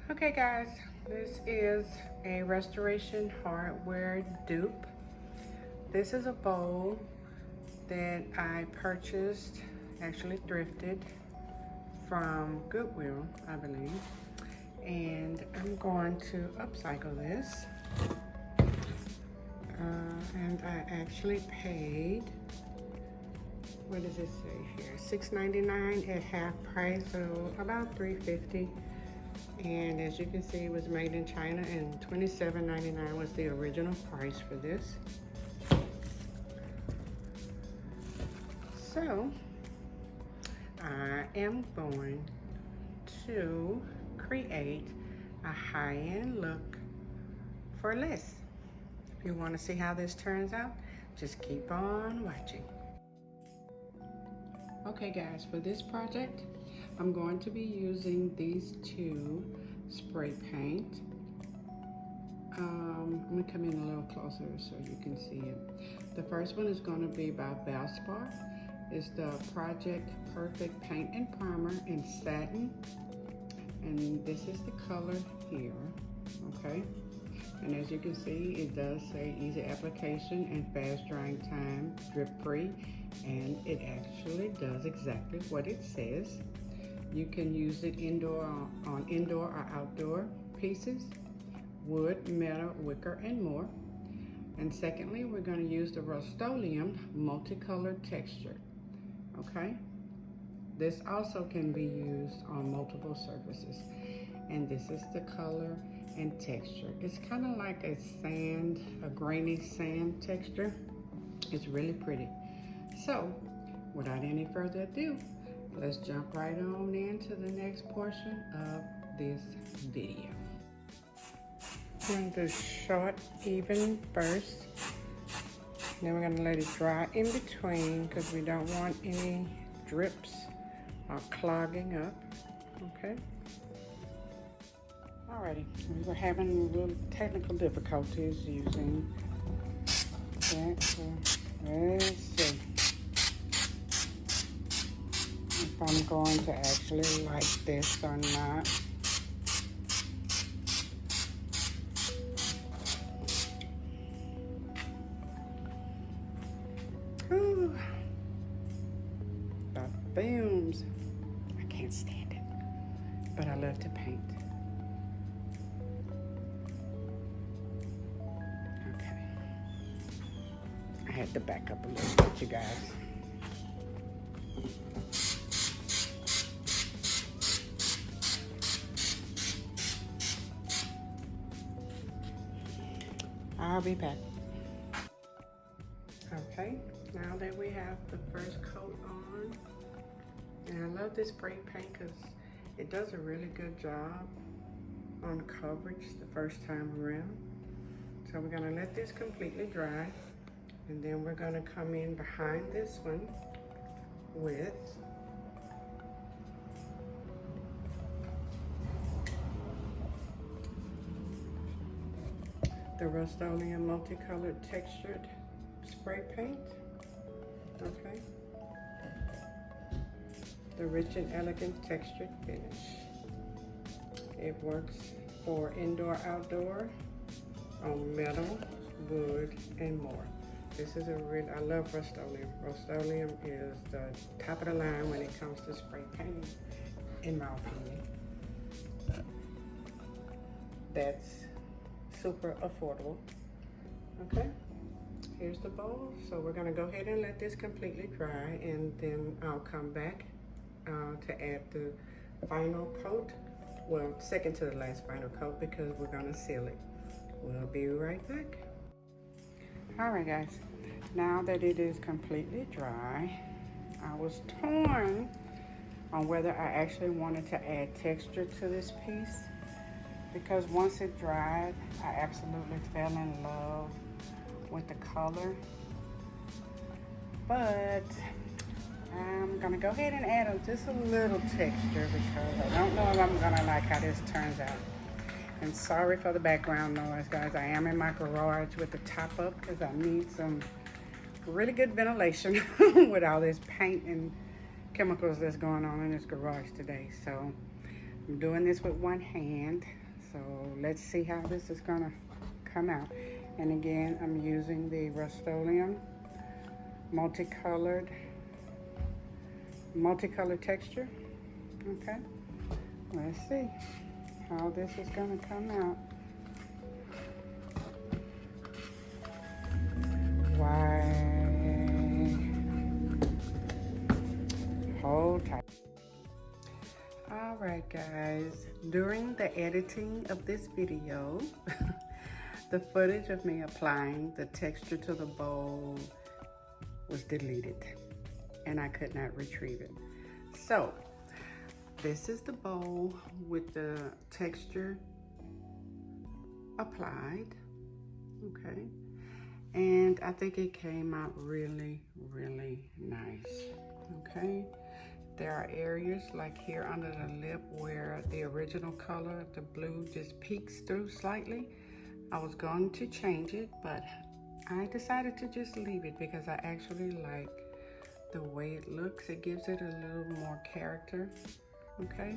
Okay guys, this is a restoration hardware dupe. This is a bowl that I purchased, actually thrifted from Goodwill, I believe. And I'm going to upcycle this. And I actually paid, what does it say here? $6.99 at half price, so about $3.50. And as you can see, it was made in China, and $27.99 was the original price for this. So I am going to create a high-end look for less. If you want to see how this turns out, just keep on watching. Okay guys, for this project, I'm going to be using these two spray paint. I'm going to come in a little closer so you can see it. The first one is going to be by Valspar. It's the Project Perfect Paint and Primer in satin. And this is the color here, okay? And as you can see, it does say easy application and fast drying time, drip free. And it actually does exactly what it says. You can use it on indoor or outdoor pieces, wood, metal, wicker, and more. And secondly, we're going to use the Rust-Oleum multicolored texture, okay? This also can be used on multiple surfaces. And this is the color and texture. It's kind of like a sand, a grainy sand texture. It's really pretty. So, without any further ado, let's jump right on into the next portion of this video. I'm going to do short, even first. Then we're going to let it dry in between because we don't want any drips or clogging up. Okay. Alrighty, we were having a little technical difficulties using that. So let's see if I'm going to actually like this or not. Ooh, the fumes. I can't stand it, but I love to paint. Okay. I had to back up a little bit, you guys. I'll be back. Okay, now that we have the first coat on, and I love this spray paint because it does a really good job on coverage the first time around. So we're gonna let this completely dry, and then we're gonna come in behind this one with the Rust-Oleum multicolored textured spray paint. Okay. The rich and elegant textured finish. It works for indoor, outdoor, on metal, wood, and more. This is a real, I love Rust-Oleum. Rust-Oleum is the top of the line when it comes to spray painting, in my opinion. That's super affordable. Okay, here's the bowl. So we're gonna go ahead and let this completely dry, and then I'll come back to add the final coat. Well, second to the last final coat, because we're gonna seal it. We'll be right back. All right guys, Now that it is completely dry, I was torn on whether I actually wanted to add texture to this piece, because once it dried, I absolutely fell in love with the color. But I'm gonna go ahead and add just a little texture because I don't know if I'm gonna like how this turns out. And sorry for the background noise, guys. I am in my garage with the top up because I need some really good ventilation with all this paint and chemicals that's going on in this garage today. So I'm doing this with one hand. So let's see how this is gonna come out. And again, I'm using the Rust-Oleum multicolored texture. Okay, let's see how this is gonna come out. Why? Hold tight. All right, guys, during the editing of this video, the footage of me applying the texture to the bowl was deleted and I could not retrieve it. So this is the bowl with the texture applied, okay? And I think it came out really, really nice, okay? There are areas like here under the lip where the original color, the blue, just peeks through slightly. I was going to change it, but I decided to just leave it because I actually like the way it looks. It gives it a little more character, okay?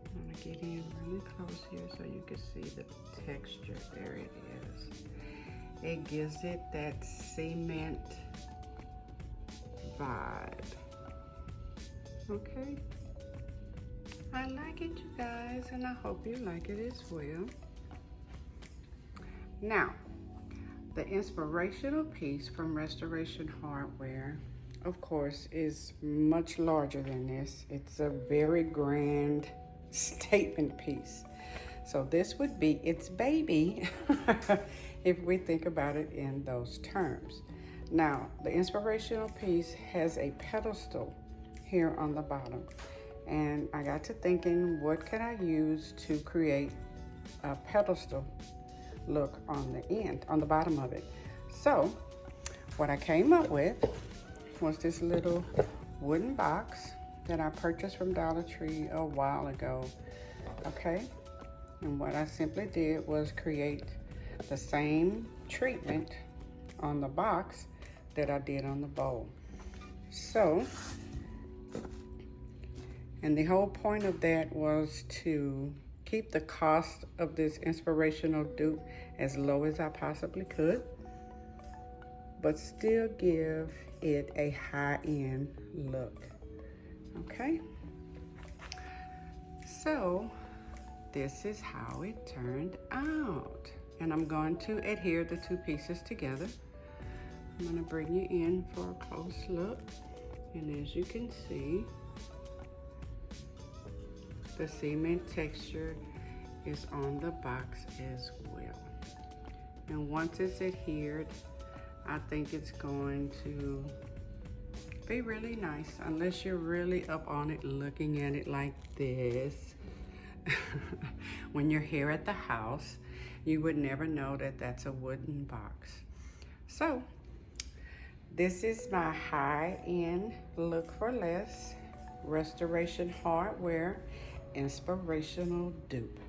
I'm gonna get in really close here so you can see the texture. There it is. It gives it that cement vibe, okay? I like it, you guys, and I hope you like it as well. Now, the inspirational piece from Restoration Hardware, of course, is much larger than this. It's a very grand statement piece. So this would be its baby if we think about it in those terms. Now, the inspirational piece has a pedestal here on the bottom. And I got to thinking, what can I use to create a pedestal look on the end, on the bottom of it? So what I came up with was this little wooden box that I purchased from Dollar Tree a while ago, okay? And what I simply did was create the same treatment on the box that I did on the bowl. So, and the whole point of that was to keep the cost of this inspirational dupe as low as I possibly could, but still give it a high-end look, okay? So this is how it turned out. And I'm going to adhere the two pieces together. I'm gonna bring you in for a close look. And as you can see, the cement texture is on the box as well. And once it's adhered, I think it's going to be really nice, unless you're really up on it looking at it like this. When you're here at the house, you would never know that that's a wooden box. So this is my high-end LookforLess Restoration Hardware inspirational dupe.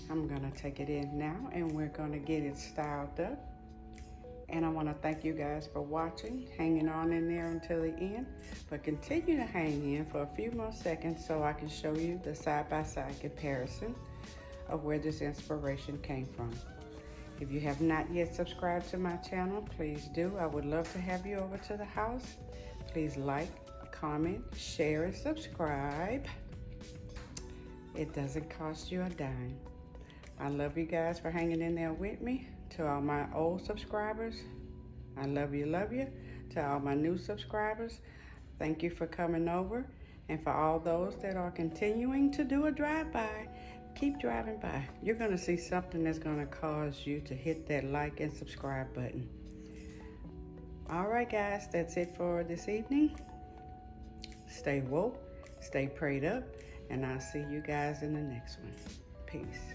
I'm gonna take it in now and we're gonna get it styled up. And I wanna thank you guys for watching, hanging on in there until the end, but continue to hang in for a few more seconds so I can show you the side-by-side comparison of where this inspiration came from. If you have not yet subscribed to my channel, please do. I would love to have you over to the house. Please like, comment, share, and subscribe. It doesn't cost you a dime. I love you guys for hanging in there with me. To all my old subscribers, I love you, love you. To all my new subscribers, thank you for coming over. And for all those that are continuing to do a drive-by, keep driving by. You're going to see something that's going to cause you to hit that like and subscribe button. All right, guys, that's it for this evening. Stay woke, stay prayed up, and I'll see you guys in the next one. Peace.